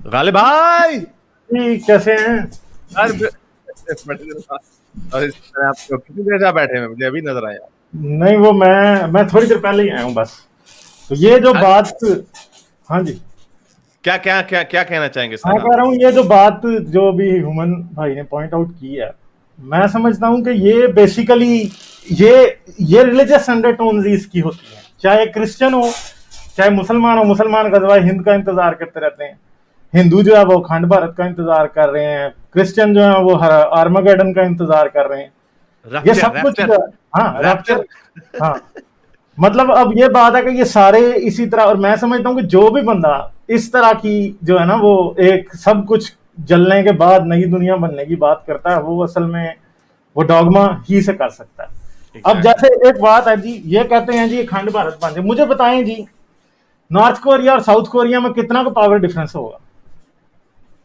गालिब भाई जी, कैसे हैं? यार बड़े दिन बाद। और इस तरह आप कितनी देर से आप बैठे हैं, मुझे अभी नजर आया। नहीं, वो मैं थोड़ी देर पहले ही आया हूँ बस। तो ये जो आज बात, हाँ जी, क्या क्या क्या क्या कहना चाहेंगे मैं सर आप? कह रहा हूँ ये जो बात जो भी ह्यूमन भाई ने पॉइंट आउट की है, मैं समझता हूँ कि ये बेसिकली ये ये रिलीजियस अंडरटोन्स इसकी होती हैं। चाहे क्रिश्चियन हो, चाहे मुसलमान हो, मुसलमान गजवा हिंद का इंतजार करते रहते हैं। हिंदू जो है वो अखंड भारत का इंतजार कर रहे हैं, क्रिश्चियन जो है वो आर्मागेडन का इंतजार कर रहे हैं। ये रैप्चर सब कुछ, रैप्चर हाँ, रैप्चर। रैप्चर। हाँ, मतलब अब ये बात है कि ये सारे इसी तरह, और मैं समझता हूँ कि जो भी बंदा इस तरह की जो है ना वो एक सब कुछ जलने के बाद नई दुनिया बनने की बात करता है, वो असल में वो डॉगमा ही से कर सकता है। अब एग्जैक्टली। जैसे एक बात है जी, ये कहते हैं जी अखंड भारत बन जाए, मुझे बताएं जी, नॉर्थ कोरिया और साउथ कोरिया में कितना का पावर डिफरेंस होगा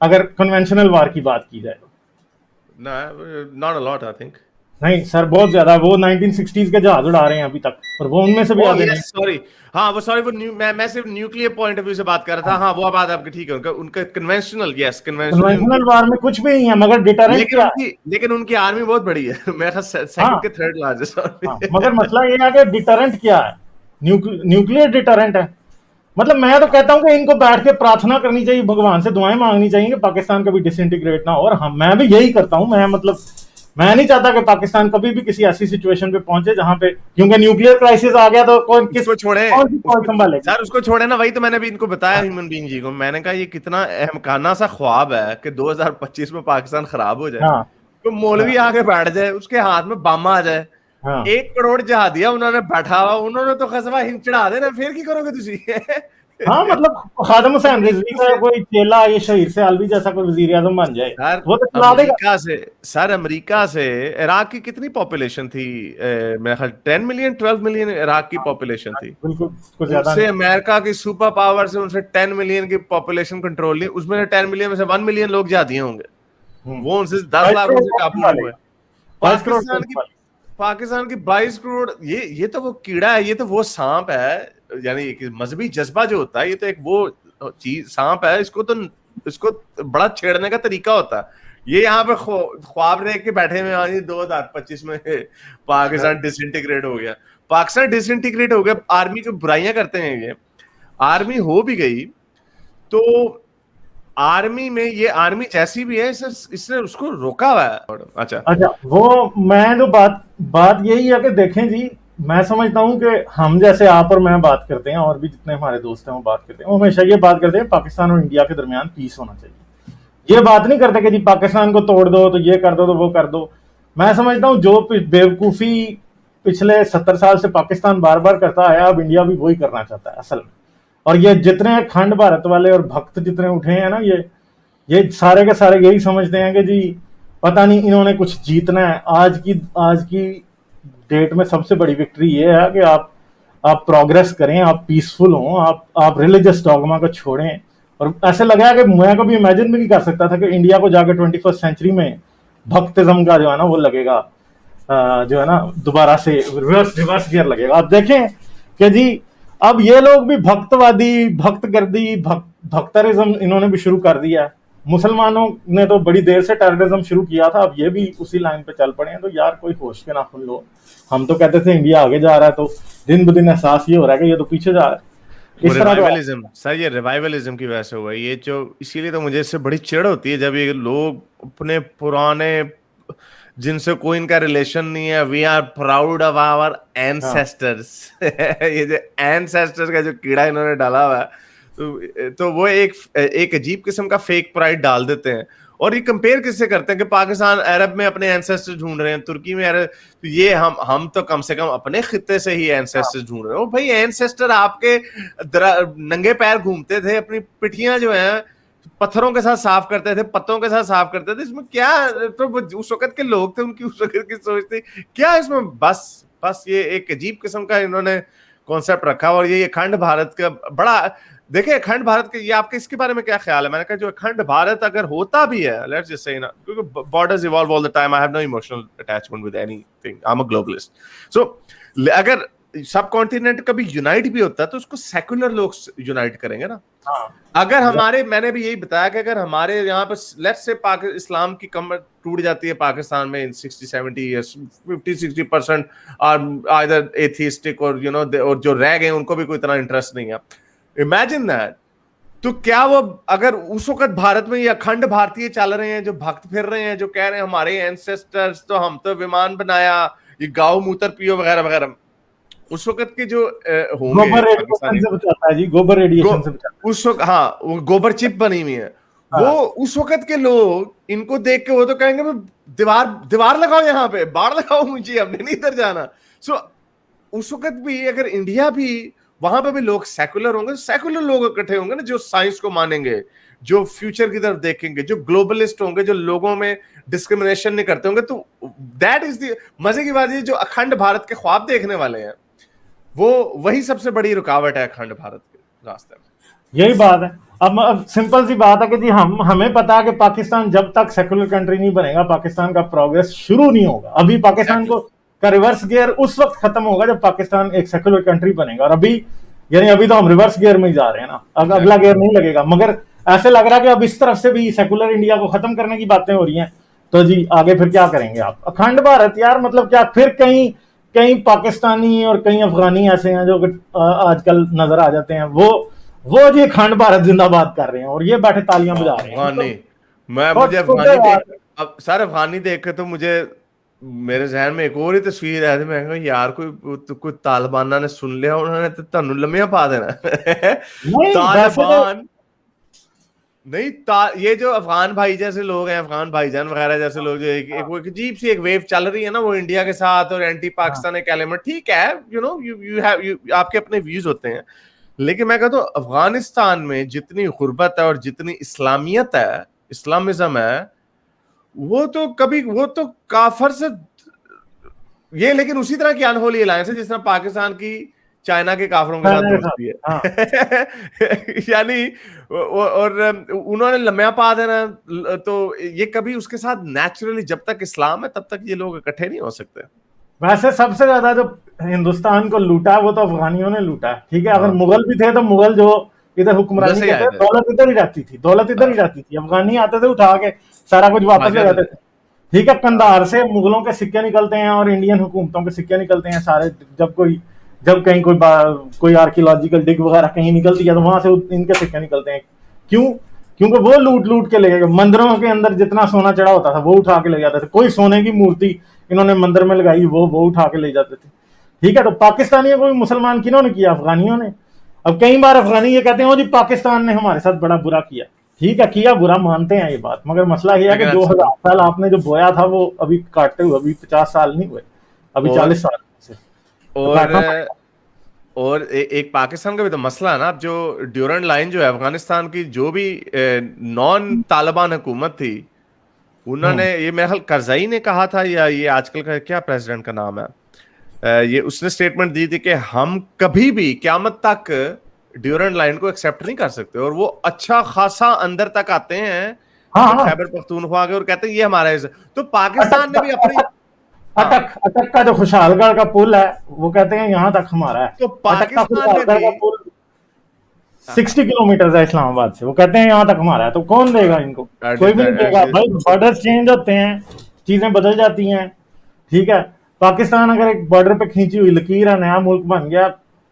अगर कन्वेंशनल वार की बात की जाए तो? Not a lot I think. नहीं सर, बहुत ज्यादा। वो 1960s के जहाज उड़ा रहे हैं अभी तक, और वो उनमें से भी ओह आधे नहीं। Yes sorry. हाँ वो सॉरी, वो मैं सिर्फ न्यूक्लियर पॉइंट ऑफ व्यू से बात कर रहा था। हाँ वो बात आपकी ठीक है, उनका उनका कन्वेंशनल, यस कन्वेंशनली उनकी। कन्वेंशनल वार में कुछ भी नहीं है, मगर डिटरेंट लेकिन क्या है? उनकी आर्मी बहुत बड़ी है मेरा ख्याल सेकंड हाँ, के थर्ड लार्जेस्ट हाँ, आर्मी। मगर मसला ये है कि डिटरेंट क्या है? न्यूक्लियर डिटरेंट है। मतलब मैं तो कहता हूं कि इनको बैठ के प्रार्थना करनी चाहिए, भगवान से दुआएं मांगनी चाहिए कि पाकिस्तान कभी डिसइंटीग्रेट ना हो। और हम, मैं भी यही करता हूं। मैं मतलब मैं नहीं चाहता कि पाकिस्तान कभी भी किसी ऐसी सिचुएशन पे पहुंचे जहां पे, क्योंकि न्यूक्लियर क्राइसिस आ गया तो उसको छोड़े। कौन सी फौज उसको संभालेगी? सर उसको छोड़े ना, वही तो मैंने भी इनको बताया ह्यूमन बीइंग जी को। मैंने कहा ये कितना अहमकाना सा ख्वाब है कि 2025 में पाकिस्तान खराब हो जाए, हाँ, तो हाँ, मौलवी आके बैठ जाए, उसके हाथ में बम आ जाए। हाँ, 1 करोड़ जहादिया उन्होंने बैठा हुआ, उन्होंने तो कस्बा हिंद चढ़ा देना, फिर की करोगे तुसी? हाँ। मतलब खादम हुसैन रिजवी अमेरिका का से कोई चेला ये शहीद से आलवी जैसा कोई वजीर आजम बन जाए, सर वो तो चला देगा। अमेरिका से सर अमेरिका से इराक की कितनी पॉपुलेशन थी? मेरा ख्याल 10 मिलियन 12 मिलियन इराक की पॉपुलेशन थी। बिल्कुल, कुछ ज्यादा उनसे नहीं। अमेरिका की सुपर पावर से उनसे 10 मिलियन की पॉपुलेशन कंट्रोल ली, उसमें से 10 मिलियन में से 1 मिलियन लोग जाती होंगे। वो उनसे 10 लाख 22 करोड़ उनसे को काबू नहीं संभालेगा। हुए। 22 करोड़ को पाकिस्तान की संभालेगा। पाकिस्तान की 22 करोड़, ये तो वो कीड़ा है, ये तो वो सांप है। यानी एक मजहबी जज्बा जो होता है, ये तो एक वो चीज सांप है। इसको बड़ा छेड़ने का तरीका होता है। ये यहाँ पे ख्वाब देख के बैठे हुए हैं 2025 में पाकिस्तान डिसइंटीग्रेट हो गया। पाकिस्तान डिसइंटीग्रेट हो गया, आर्मी की बुराइयां करते हैं ये। आर्मी हो भी गई तो आर्मी में ये आर्मी जैसी भी है, इसने उसको रोका हुआ है। अच्छा। अच्छा, वो मैं जो बात बात यही है कि देखें जी, मैं समझता हूं कि हम जैसे आप और मैं बात करते हैं, और भी जितने हमारे दोस्त हैं वो बात करते हैं, वो हमेशा ये बात करते हैं पाकिस्तान और इंडिया के दरमियान पीस होना चाहिए। ये बात नहीं करते कि जी पाकिस्तान को तोड़ दो, तो ये कर दो, तो वो कर दो। मैं समझता हूँ जो बेवकूफ़ी पिछले 70 साल से पाकिस्तान बार बार करता आया, अब इंडिया भी वही करना चाहता है असल में। और ये जितने अखंड भारत वाले और भक्त जितने उठे हैं ना, ये सारे के सारे यही समझते हैं कि जी पता नहीं इन्होंने कुछ जीतना है। आज की डेट में सबसे बड़ी विक्ट्री ये है कि आप प्रोग्रेस करें, आप पीसफुल हों, आप रिलीजियस डॉगमा को छोड़ें। और ऐसे लगा कि मैं कभी इमेजिन भी नहीं कर सकता था कि इंडिया को जाकर 21st सेंचुरी में भक्तिज्म का जो है ना वो लगेगा, जो है ना दोबारा से रिवर्स गियर लगेगा। आप देखें कि जी अब ये लोग भी भक्तवादी, भक्तगर्दी, भक्तरिज्म इन्होंने भी शुरू कर दिया है। मुसलमानों ने तो बड़ी देर से टेररिज्म शुरू किया था, अब ये भी उसी लाइन पे चल पड़े हैं। तो यार कोई होश के नाखुन लो। हम तो कहते थे इंडिया आगे जा रहा है, तो दिन ब दिन एहसास ये हो रहा है कि ये तो पीछे जा रहा है। वो इस तरह तो रिवाइवलिज्म सर, ये रिवाइवलिज्म की वजह से हुआ है ये जो। इसीलिए तो मुझे इससे बड़ी चिढ़ होती है जब ये लोग अपने पुराने, जिनसे कोई इनका रिलेशन नहीं है, we are proud of our हाँ, एंसेस्टर्स ये जो एंसेस्टर्स का जो कीड़ा इन्होंने डाला हुआ है, तो वो एक अजीब किस्म का फेक प्राइड डाल देते हैं। और ये कंपेयर किससे करते हैं कि पाकिस्तान अरब में अपने एंसेस्टर ढूंढ रहे हैं, तुर्की में अरब। तो ये हम तो कम से कम अपने खित्ते से ही हाँ, एंसेस्टर ढूंढ रहे हो भाई। एंसेस्टर आपके नंगे पैर घूमते थे, अपनी पिठियां जो है पत्थरों के साथ साफ करते थे, पत्तों के साथ साफ करते थे। इसमें क्या, तो उस वक्त के लोग थे, उनकी उस वक्त की सोच थी क्या इसमें? बस बस ये एक अजीब किस्म का इन्होंने कॉन्सेप्ट रखा। और ये अखंड भारत का बड़ा, देखिए अखंड भारत के, ये आपके इसके बारे में क्या ख्याल है? मैंने कहा जो अखंड भारत अगर होता भी है, लेट्स जस्ट से ना, क्योंकि borders evolve all the time, I have no emotional attachment with anything, I am a globalist. So अगर सब कॉन्टिनेंट कभी यूनाइट भी होता है तो उसको सेकुलर लोग यूनाइट करेंगे ना। हाँ, अगर हमारे, मैंने भी यही बताया कि अगर हमारे यहाँ पर लेट्स से इस्लाम की कमर टूट जाती है पाकिस्तान में इन 60-70 ईयर्स, 50-60% और आइदर एथिस्टिक और यू नो और जो रह गए उनको भी कोई इतना इंटरेस्ट नहीं है, इमेजिन दैट। तो क्या वो अगर उस वक्त भारत में ये अखंड भारतीय चल रहे हैं जो भक्त फिर रहे हैं जो कह रहे हैं हमारे एंसेस्टर्स तो हम तो विमान बनाया, ये गाँव मूत्र पियो वगैरह वगैरह, उस वक्त के जो होंगे गोबर रेडिएशन पाकिस्तानी से बचाता है जी, गोबर रेडिएशन से बचाता उस वक्त, हाँ वो गोबर चिप बनी हुई है, है। वो हाँ, उस वक्त के लोग इनको देख के वो तो कहेंगे दीवार दीवार लगाओ यहाँ पे, बाढ़ लगाओ मुझे, हमने नहीं इधर जाना। सो उस वक्त भी अगर इंडिया भी वहां पे भी लोग सेकुलर होंगे, सेकुलर लोग इकट्ठे होंगे ना जो साइंस को मानेंगे, जो फ्यूचर की तरफ देखेंगे, जो ग्लोबलिस्ट होंगे, जो लोगों में डिस्क्रिमिनेशन नहीं करते होंगे, तो दैट इज द मजे की बात है। जो अखंड भारत के ख्वाब देखने वाले हैं वो वही सबसे बड़ी रुकावट है अखंड भारत के रास्ते में। यही बात है। अब सिंपल सी बात है कि जी हमें पता है कि पाकिस्तान जब तक सेकुलर कंट्री नहीं बनेगा पाकिस्तान का प्रोग्रेस शुरू नहीं होगा। अभी पाकिस्तान को का रिवर्स गियर उस वक्त खत्म होगा जब पाकिस्तान एक सेकुलर कंट्री बनेगा, और अभी यानी अभी तो हम रिवर्स गियर में ही जा रहे हैं ना, अब अगला गियर नहीं लगेगा। मगर ऐसे लग रहा है कि अब इस तरफ से भी सेकुलर इंडिया को खत्म करने की बातें हो रही हैं, तो जी आगे फिर क्या करेंगे आप? अखंड भारत यार, मतलब क्या फिर कहीं कहीं पाकिस्तानी और कहीं अफगानी ऐसे हैं जो आजकल नजर आ जाते हैं, वो जी अखंड भारत जिंदाबाद कर रहे हैं और ये बैठे तालियां बजा रहे हैं। अफगानी, मैं बहुत मुझे छोटे अफगानी यार। देख, अब सर अफगानी देख के तो मुझे मेरे जहन में एक और ही तस्वीर है, मैं कहा यार कोई तालिबाना ने सुन लिया उन्होंने तो तन्नू लम्मिया पा देना। नहीं वैसे तो तालिबान नहीं ये जो अफगान भाई जैसे लोग हैं, अफगान भाईजान वगैरह जैसे लोग, जो एक वो एक अजीब सी एक वेव चल रही है ना वो इंडिया के साथ, और एंटी हाँ, पाकिस्तान एक एलिमेंट, ठीक है, यू नो यू हैव आपके अपने व्यूज होते हैं, लेकिन मैं कहता हूँ अफगानिस्तान में जितनी गुर्बत है और जितनी इस्लामियत है, इस्लामिज्म है, वो तो कभी वो तो काफर से ये, लेकिन उसी तरह की अनहोली अलायंस है जिस तरह पाकिस्तान की चाइना के काफरों के साथ चाइना के साथ। दोस्ती हाँ, है। यानी और उन्होंने लम्या पा देना, तो ये कभी उसके साथ नेचुरली जब तक इस्लाम है तब तक ये लोग इकट्ठे नहीं हो सकते। वैसे सबसे ज्यादा जो हिंदुस्तान को लूटा है वो तो अफगानियों ने लूटा है। ठीक है, अगर हाँ, मुगल भी थे तो मुगल जो इधर उधर हुक्मरानी से ही आए करते थे। दौलत इधर ही रहती थी, दौलत इधर ही हाँ, रहती थी। अफगानी आते थे उठा के सारा कुछ वापस भाग ले जाते जाते थे। थे। ठीक है, हाँ, कंधार से मुगलों के सिक्के निकलते हैं और इंडियन हुकूमतों के सिक्के निकलते हैं सारे। जब कहीं कोई आर्कियोलॉजिकल डिग वगैरह कहीं निकलती है तो वहां से इनके सिक्के निकलते हैं। क्यों? क्योंकि वो लूट लूट के ले गए। मंदिरों के अंदर जितना सोना चढ़ा होता था वो उठा के ले जाते थे। कोई सोने की मूर्ति इन्होंने मंदिर में लगाई वो उठा के ले जाते थे। ठीक है, तो पाकिस्तानियों को भी मुसलमान किन्होंने किया? अफगानियों ने। अब कई बार अफगानी ये कहते हैं जी पाकिस्तान ने हमारे साथ बड़ा बुरा किया। ठीक है, किया बुरा, मानते हैं ये बात, मगर मसला ये है कि लेकिन जो अच्छा, 1000 साल आपने जो बोया था वो अभी काटते हुए अभी 50 साल नहीं हुए, अभी और 40 साल से तो और काटना पड़ेगा। एक पाकिस्तान का भी तो मसला है ना। अब जो ड्यूरंड लाइन जो है अफगानिस्तान की, जो भी नॉन तालिबान हुकूमत थी, उन्होंने ये मेरे ख्याल करजाई ने कहा था, या ये आजकल का क्या प्रेसिडेंट का नाम है, ये उसने स्टेटमेंट दी थी कि हम कभी भी क़यामत तक ड्यूरंड लाइन को एक्सेप्ट नहीं कर सकते, और वो अच्छा खासा अंदर तक आते हैं हाँ जो हाँ, खैबर पख्तूनख्वा के, और कहते हैं ये हमारा तो पाकिस्तान अटक ने भी अपनी, हाँ, अटक अटक का जो खुशहालगढ़ का पुल है वो कहते हैं यहाँ तक हमारा है। तो अटक का पाकिस्तान ने खुशहालगढ़ भी, का पुल 60 किलोमीटर है इस्लामाबाद से, वो कहते हैं यहाँ तक हमारा है। तो कौन देगा इनको? कोई भी नहीं देगा भाई। बॉर्डर चेंज होते हैं, चीजें बदल जाती हैं। ठीक है, पाकिस्तान अगर एक बॉर्डर पे खींची हुई लकीर है, नया मुल्क बन गया,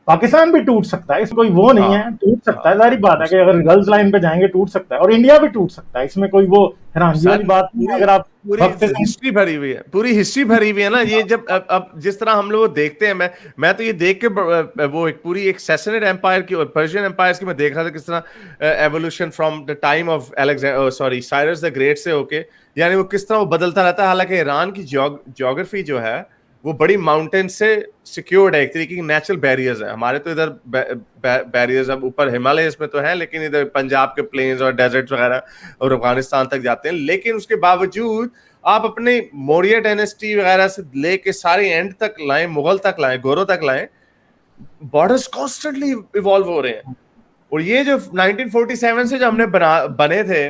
पाकिस्तान भी टूट सकता है, इसमें कोई वो नहीं है, टूट सकता है। सारी बात है कि अगर गर्ल्स लाइन पे जाएंगे टूट सकता है, और इंडिया भी टूट सकता है, इसमें कोई वो हैरानगी वाली बात नहीं है। पूरी अगर आप पूरी हिस्ट्री भरी हुई है, पूरी हिस्ट्री भरी हुई है ना ये। जब अब जिस तरह हम लोग देखते हैं, मैं तो ये देख के वो एक पूरी एक सैसनेड एम्पायर की और पर्शियन एम्पायर्स की मैं देख रहा था, किस तरह evolution from the time of Cyrus the great से होके, यानी वो किस तरह वो बदलता रहता है। हालांकि ईरान की ज्योग्राफी जो है वो बड़ी माउंटेन से सिक्योर्ड है, एक तरीके की नेचुरल बैरियर्स है। हमारे तो इधर बैरियर्स अब ऊपर हिमालय में तो है, लेकिन इधर पंजाब के प्लेन्स और डेजर्ट वगैरह और अफगानिस्तान तक जाते हैं। लेकिन उसके बावजूद आप अपने मौर्य डायनेस्टी वगैरह से लेके सारे एंड तक लाएं, मुगल तक लाएं, गोरों तक लाएं, बॉर्डर्स कॉन्स्टेंटली इवॉल्व हो रहे हैं। और ये जो 1947 से जो हमने बने थे,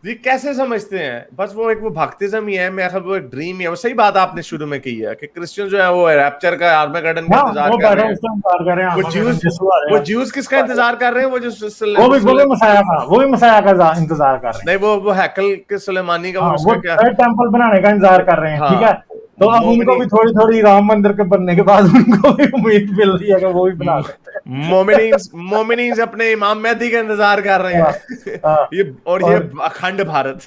ये कैसे समझते हैं? बस वो एक वो भक्तिज्म ही है, मेरा ख्याल वो एक ड्रीम ही है। वो सही बात आपने शुरू में की है कि क्रिश्चियन जो है वो रैप्चर का, आर्मेगेडन का हाँ इंतजार वो कर रहे बैठा हैं। उसका इंतजार कर रहे हैं, वो आर्मागेडन ज्यूज यीशु आ वो जाएगा। ज्यूज किसका इंतजार कर रहे हैं? वो जो वो भी मसाया का इंतजार कर रहे हैं। नहीं, वो हैकल के सुलेमानी का, हाँ वो वो उसका क्या? थर्ड टेम्पल बनाने का इंतजार कर रहे हैं, ठीक है। हाँ, तो अब उनको मोमिनी भी थोड़ी थोड़ी राम मंदिर के बनने के बाद उनको भी उम्मीद मिल रही है कि वो भी बना सकते हैं। मोमिनीज अपने इमाम मेहदी का इंतजार कर रहे हाँ, हैं। हाँ, ये और अखंड भारत।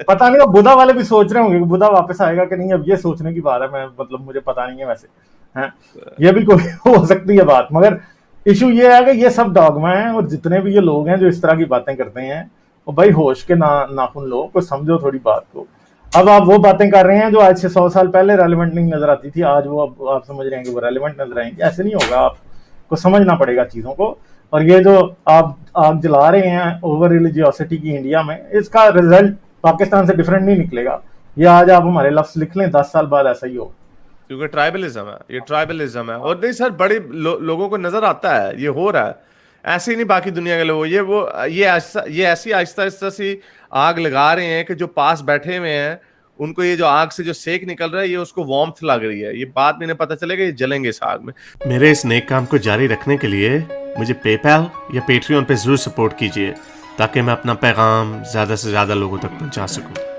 पता नहीं अब बुधा वाले भी सोच रहे होंगे कि बुधा वापस आएगा कि नहीं, अब ये सोचने की बात है। मैं मतलब मुझे पता नहीं है वैसे, हैं ये भी कोई हो सकती है बात, मगर इशू ये है कि ये सब डॉगमा है, और जितने भी ये लोग हैं जो इस तरह की बातें करते हैं, वो भाई होश के नाखून लो, को समझो थोड़ी बात को। अब आप वो बातें कर रहे हैं जो आज से 100 साल पहले रेलिवेंट नहीं नजर आती थी, आज वो अब आप समझ रहे हैं कि वो रेलिवेंट नजर आएंगे। ऐसे नहीं होगा, आपको समझना पड़ेगा चीजों को। और ये जो आप आग जला रहे हैं ओवर रिलीजियोसिटी की इंडिया में, इसका रिजल्ट पाकिस्तान से डिफरेंट नहीं निकलेगा। ये आज आप हमारे लफ्ज लिख लें, 10 साल बाद ऐसा ही हो। क्योंकि ट्राइबलिज्म है, ये ट्राइबलिज्म है। और नहीं सर, बड़े लोगों को नजर आता है ये हो रहा है। ऐसे ही नहीं बाकी दुनिया के लोग, ये ऐसी आहिस्ता आहिस्ता सी आग लगा रहे हैं कि जो पास बैठे हुए हैं उनको ये जो आग से जो सेक निकल रहा है, ये उसको वार्मथ लग रही है। ये बात में इन्हें पता चलेगा, ये जलेंगे इस आग में। मेरे इस नेक काम को जारी रखने के लिए मुझे पेपैल या पेट्रियन पे जरूर सपोर्ट कीजिए, ताकि मैं अपना पैगाम ज्यादा से ज्यादा लोगों तक पहुंचा सकूं।